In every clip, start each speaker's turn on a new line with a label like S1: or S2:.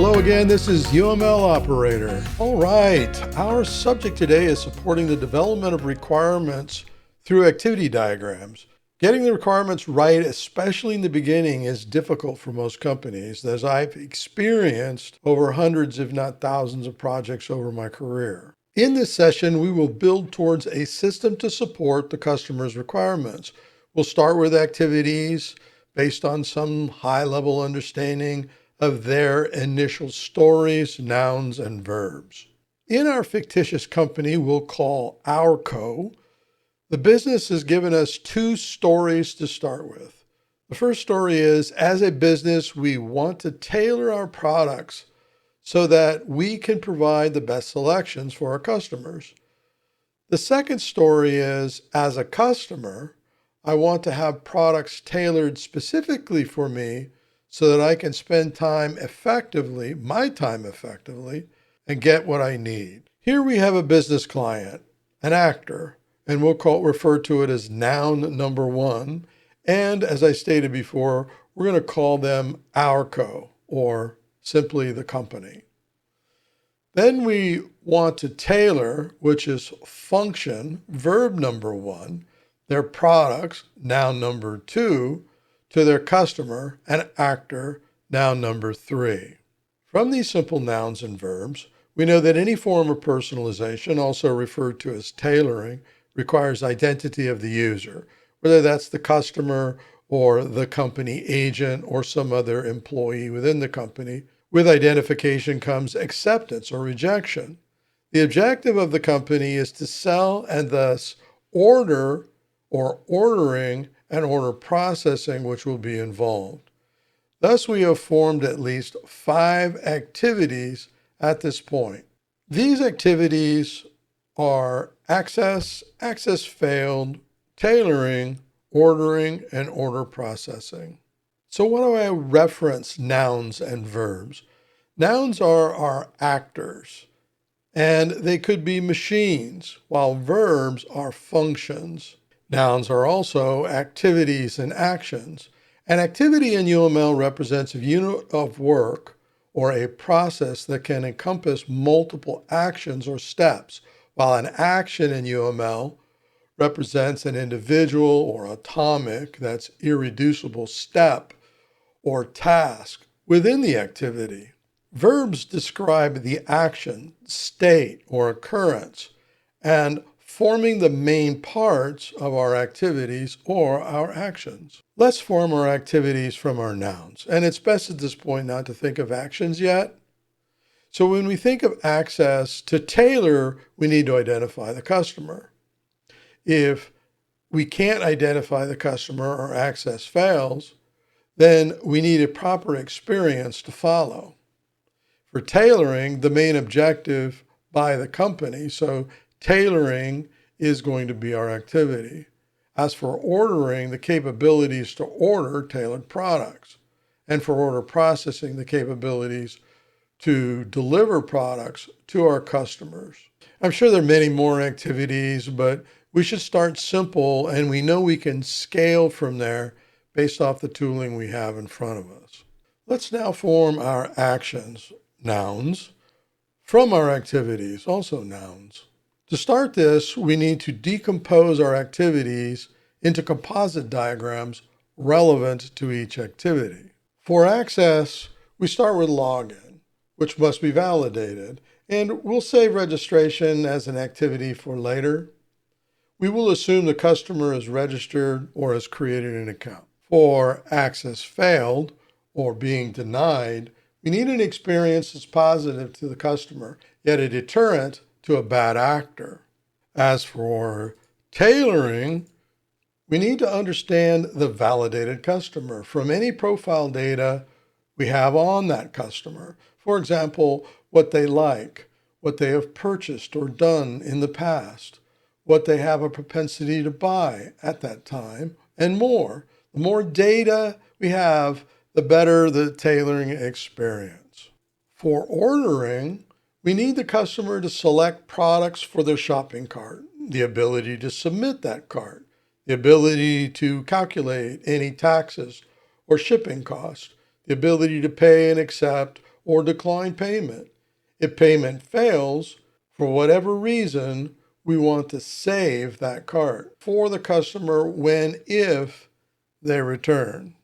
S1: Hello again, this is UML Operator. All right, our subject today is supporting the development of requirements through activity diagrams. Getting the requirements right, especially in the beginning, is difficult for most companies, as I've experienced over hundreds, if not thousands, of projects over my career. In this session, we will build towards a system to support the customer's requirements. We'll start with activities based on some high-level understanding of their initial stories, nouns, and verbs. In our fictitious company we'll call Our Co, the business has given us two stories to start with. The first story is, as a business, we want to tailor our products so that we can provide the best selections for our customers. The second story is, as a customer, I want to have products tailored specifically for me so that I can spend time effectively, my time effectively, and get what I need. Here we have a business client, an actor, and we'll refer to it as noun number one. And as I stated before, we're going to call them Our Co, or simply the company. Then we want to tailor, which is function, verb number one, their products, noun number two, to their customer, an actor, noun number three. From these simple nouns and verbs, we know that any form of personalization, also referred to as tailoring, requires identity of the user, whether that's the customer or the company agent or some other employee within the company. With identification comes acceptance or rejection. The objective of the company is to sell, and thus order or ordering and order processing which will be involved. Thus, we have formed at least 5 activities at this point. These activities are access, access failed, tailoring, ordering, and order processing. So what do I reference nouns and verbs? Nouns are our actors, and they could be machines, while verbs are functions. Nouns are also activities and actions. An activity in UML represents a unit of work or a process that can encompass multiple actions or steps, while an action in UML represents an individual or atomic, that's irreducible, step or task within the activity. Verbs describe the action, state, or occurrence, and forming the main parts of our activities or our actions. Let's form our activities from our nouns. And it's best at this point not to think of actions yet. So when we think of access, to tailor, we need to identify the customer. If we can't identify the customer or access fails, then we need a proper experience to follow. For tailoring, the main objective by the company, so tailoring is going to be our activity. As for ordering, the capabilities to order tailored products. And for order processing, the capabilities to deliver products to our customers. I'm sure there are many more activities, but we should start simple, and we know we can scale from there based off the tooling we have in front of us. Let's now form our actions, nouns, from our activities, also nouns. To start this, we need to decompose our activities into composite diagrams relevant to each activity. For access, we start with login, which must be validated, and we'll save registration as an activity for later. We will assume the customer is registered or has created an account. For access failed or being denied, we need an experience that's positive to the customer, yet a deterrent to a bad actor. As for tailoring, we need to understand the validated customer from any profile data we have on that customer. For example, what they like, what they have purchased or done in the past, what they have a propensity to buy at that time, and more. The more data we have, the better the tailoring experience. For ordering, we need the customer to select products for their shopping cart, the ability to submit that cart, the ability to calculate any taxes or shipping costs, the ability to pay and accept or decline payment. If payment fails, for whatever reason, we want to save that cart for the customer if they return.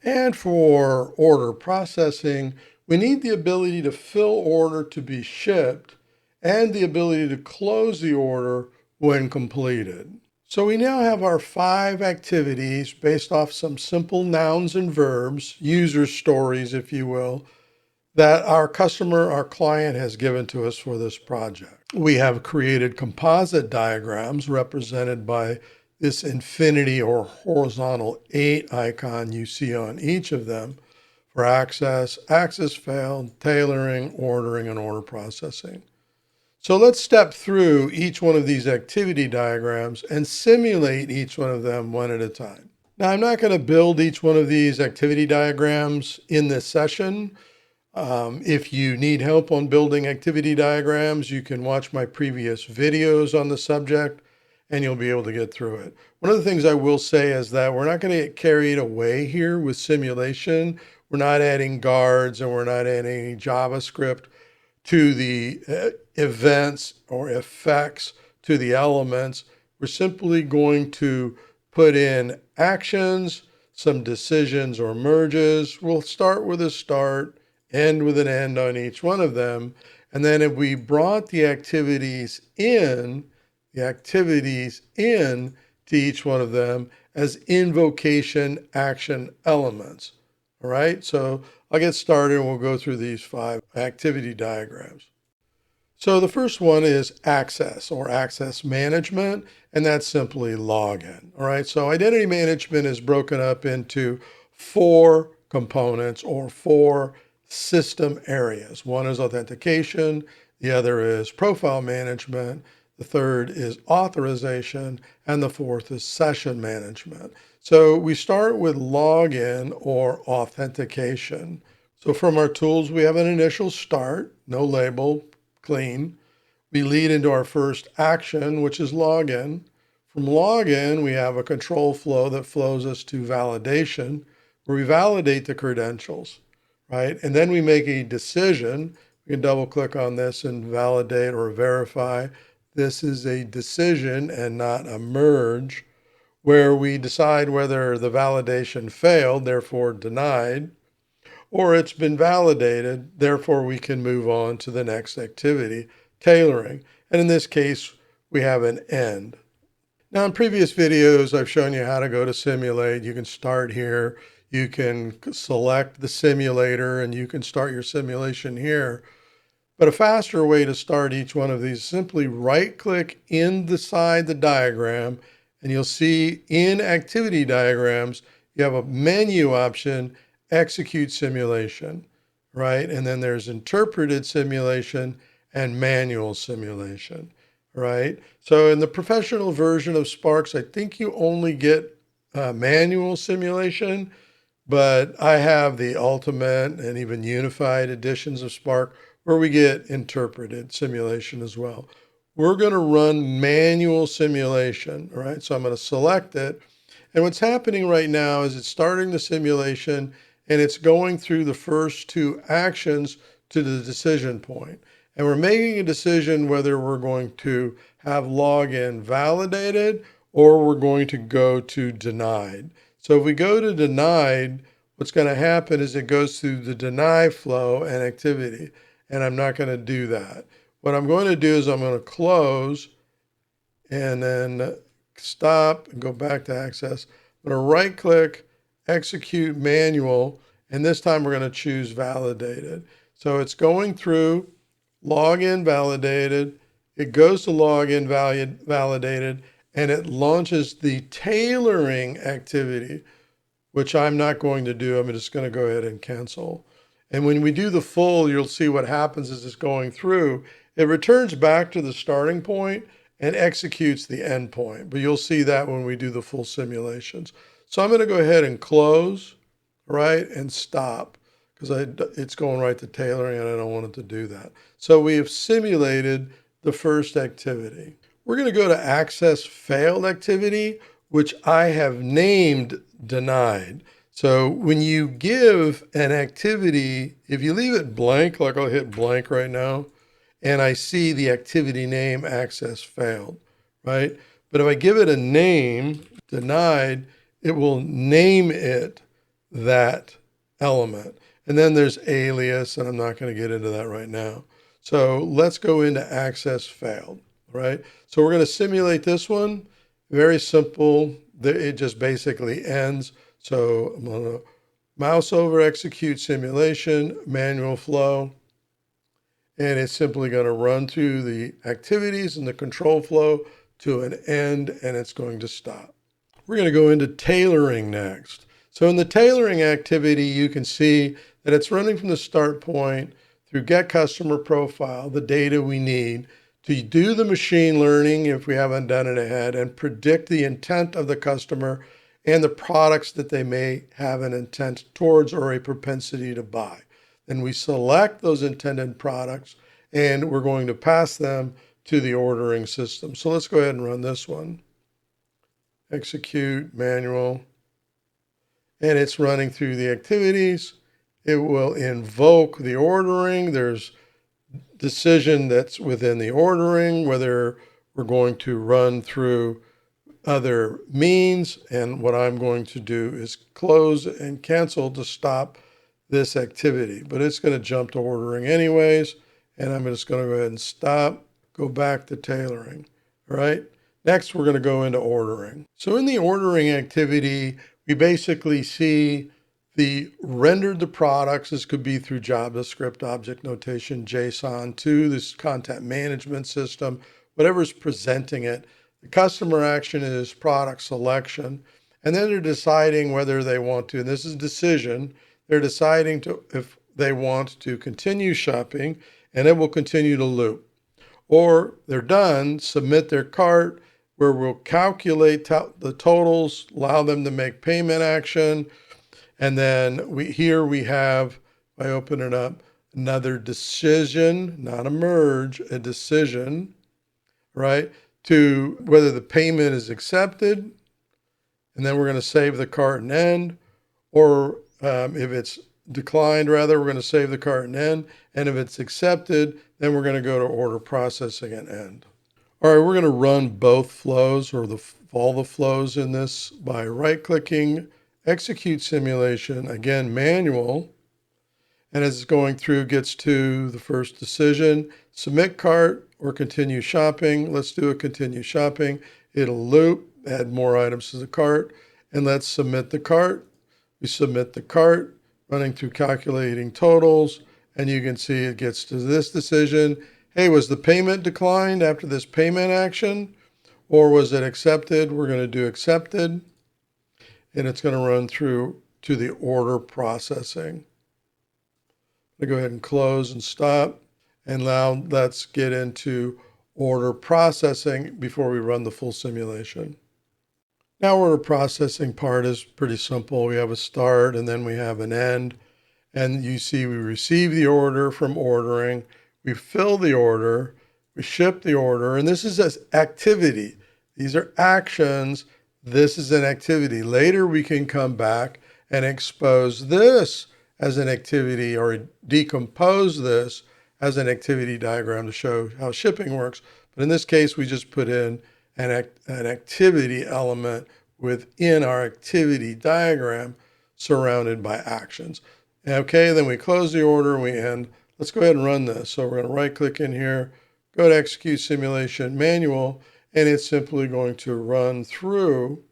S1: And for order processing, we need the ability to fill order to be shipped and the ability to close the order when completed. So we now have our 5 activities based off some simple nouns and verbs, user stories, if you will, that our client has given to us for this project. We have created composite diagrams represented by this infinity or horizontal 8 icon you see on each of them for access failed, tailoring, ordering, and order processing. So let's step through each one of these activity diagrams and simulate each one of them one at a time. Now, I'm not going to build each one of these activity diagrams in this session. If you need help on building activity diagrams, you can watch my previous videos on the subject and you'll be able to get through it. One of the things I will say is that we're not going to get carried away here with simulation. We're not adding guards and we're not adding any JavaScript to the events or effects to the elements. We're simply going to put in actions, some decisions or merges. We'll start with a start, end with an end on each one of them. And then if we brought the activities in to each one of them as invocation action elements. All right, so I'll get started and we'll go through these 5 activity diagrams. So the first one is access or access management, and that's simply login. All right, so identity management is broken up into 4 components or 4 system areas. One is authentication, the other is profile management, the third is authorization, and the fourth is session management. So we start with login or authentication. So from our tools, we have an initial start, no label, clean. We lead into our first action, which is login. From login, we have a control flow that flows us to validation, where we validate the credentials, right? And then we make a decision. We can double click on this and validate or verify. This is a decision and not a merge, where we decide whether the validation failed, therefore denied, or it's been validated, therefore we can move on to the next activity, tailoring. And in this case, we have an end. Now, in previous videos, I've shown you how to go to simulate. You can start here. You can select the simulator and you can start your simulation here. But a faster way to start each one of these, simply right-click inside the diagram, and you'll see in activity diagrams, you have a menu option, execute simulation, right? And then there's interpreted simulation and manual simulation, right? So in the professional version of Sparks, I think you only get manual simulation, but I have the ultimate and even unified editions of Spark where we get interpreted simulation as well. We're going to run manual simulation, all right? So I'm going to select it. And what's happening right now is it's starting the simulation and it's going through the first 2 actions to the decision point. And we're making a decision whether we're going to have login validated or we're going to go to denied. So if we go to denied, what's going to happen is it goes through the deny flow and activity. And I'm not going to do that. What I'm going to do is I'm going to close and then stop and go back to access. I'm going to right click, execute manual, and this time we're going to choose validated. So it's going through login validated, it goes to login validated, and it launches the tailoring activity, which I'm not going to do. I'm just going to go ahead and cancel. And when we do the full, you'll see what happens is it's going through. It returns back to the starting point and executes the end point. But you'll see that when we do the full simulations. So I'm going to go ahead and close, right, and stop because it's going right to tailoring and I don't want it to do that. So we have simulated the first activity. We're going to go to access failed activity, which I have named denied. So when you give an activity, if you leave it blank, like I'll hit blank right now, and I see the activity name access failed, right? But if I give it a name, denied, it will name it that element. And then there's alias, and I'm not going to get into that right now. So let's go into access failed, right? So we're going to simulate this one. Very simple. It just basically ends. So I'm going to mouse over, execute simulation, manual flow, and it's simply going to run through the activities and the control flow to an end, and it's going to stop. We're going to go into tailoring next. So in the tailoring activity, you can see that it's running from the start point through get customer profile, the data we need to do the machine learning if we haven't done it ahead, and predict the intent of the customer and the products that they may have an intent towards or a propensity to buy. Then we select those intended products and we're going to pass them to the ordering system. So let's go ahead and run this one. Execute, manual, and it's running through the activities. It will invoke the ordering. There's decision that's within the ordering, whether we're going to run through other means. And what I'm going to do is close and cancel to stop this activity, but it's going to jump to ordering anyways. And I'm just going to go ahead and stop, go back to tailoring. All right. Next, we're going to go into ordering. So in the ordering activity, we basically see the rendered the products. This could be through JavaScript, object notation, JSON, to this content management system, whatever's presenting it. The customer action is product selection. And then they're deciding whether they want to, and this is decision, they're deciding if they want to continue shopping, and it will continue to loop. Or they're done, submit their cart, where we'll calculate the totals, allow them to make payment action. And then here we have, if I open it up, another decision, not a merge, a decision, right? To whether the payment is accepted. And then we're going to save the cart and end. Or if it's declined, rather, we're going to save the cart and end. And if it's accepted, then we're going to go to order processing and end. All right, we're going to run both flows or all the flows in this by right-clicking, execute simulation, again, manual. And as it's going through, gets to the first decision, submit cart or continue shopping. Let's do a continue shopping. It'll loop, add more items to the cart, and let's submit the cart. We submit the cart, running through calculating totals, and you can see it gets to this decision. Hey, was the payment declined after this payment action, or was it accepted? We're going to do accepted, and it's going to run through to the order processing. I'm going to go ahead and close and stop, and now let's get into order processing before we run the full simulation. Now order processing part is pretty simple. We have a start and then we have an end, and you see we receive the order from ordering. We fill the order, we ship the order, and this is an activity. These are actions. This is an activity. Later, we can come back and expose this as an activity or decompose this as an activity diagram to show how shipping works. But in this case, we just put in an activity element within our activity diagram surrounded by actions. Okay, then we close the order and we end. Let's go ahead and run this. So we're going to right click in here, go to execute simulation manual, and it's simply going to run through.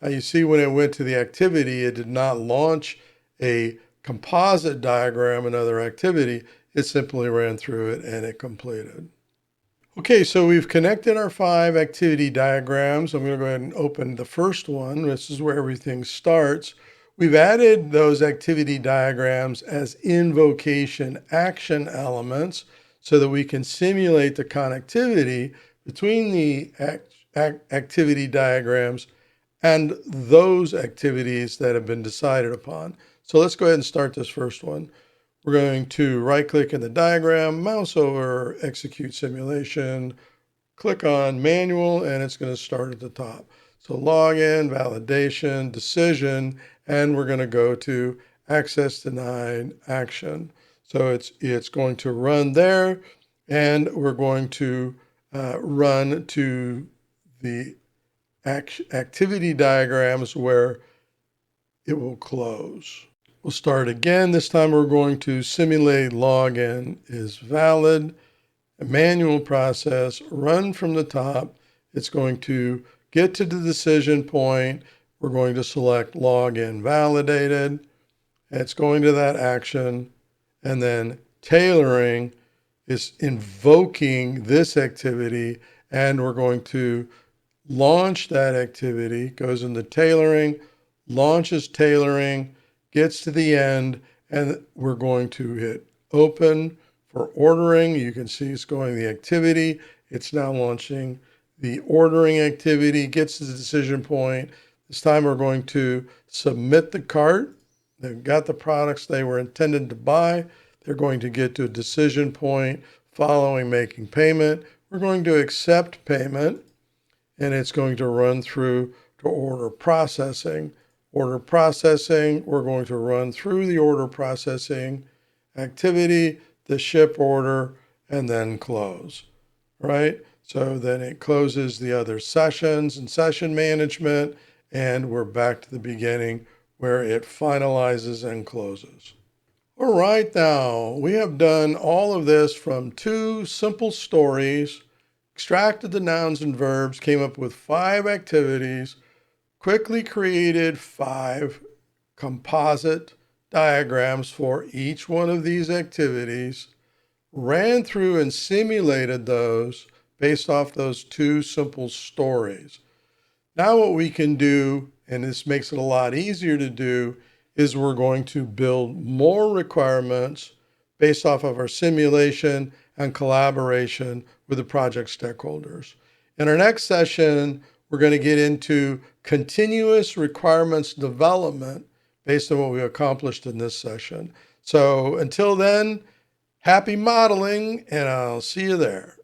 S1: Now you see when it went to the activity, it did not launch a composite diagram, another activity. It simply ran through it and it completed. Okay, so we've connected our 5 activity diagrams. I'm going to go ahead and open the first one. This is where everything starts. We've added those activity diagrams as invocation action elements so that we can simulate the connectivity between the activity diagrams and those activities that have been decided upon. So let's go ahead and start this first one. We're going to right-click in the diagram, mouse over, execute simulation, click on manual, and it's going to start at the top. So login, validation, decision, and we're going to go to access denied action. So it's going to run there, and we're going to run to the activity diagrams where it will close. We'll start again. This time we're going to simulate login is valid, a manual process, run from the top. It's going to get to the decision point. We're going to select login validated. It's going to that action. And then tailoring is invoking this activity, and we're going to launch that activity, goes into tailoring, launches tailoring, gets to the end, and we're going to hit open for ordering. You can see it's going the activity. It's now launching the ordering activity, gets to the decision point. This time we're going to submit the cart. They've got the products they were intended to buy. They're going to get to a decision point following making payment. We're going to accept payment, and it's going to run through to order processing. Order processing, we're going to run through the order processing activity, the ship order, and then close, right? So then it closes the other sessions and session management, and we're back to the beginning where it finalizes and closes. All right, now we have done all of this from 2 simple stories, extracted the nouns and verbs, came up with 5 activities, quickly created 5 composite diagrams for each one of these activities, ran through and simulated those based off those 2 simple stories. Now what we can do, and this makes it a lot easier to do, is we're going to build more requirements based off of our simulation and collaboration with the project stakeholders. In our next session, we're going to get into continuous requirements development based on what we accomplished in this session. So until then, happy modeling, and I'll see you there.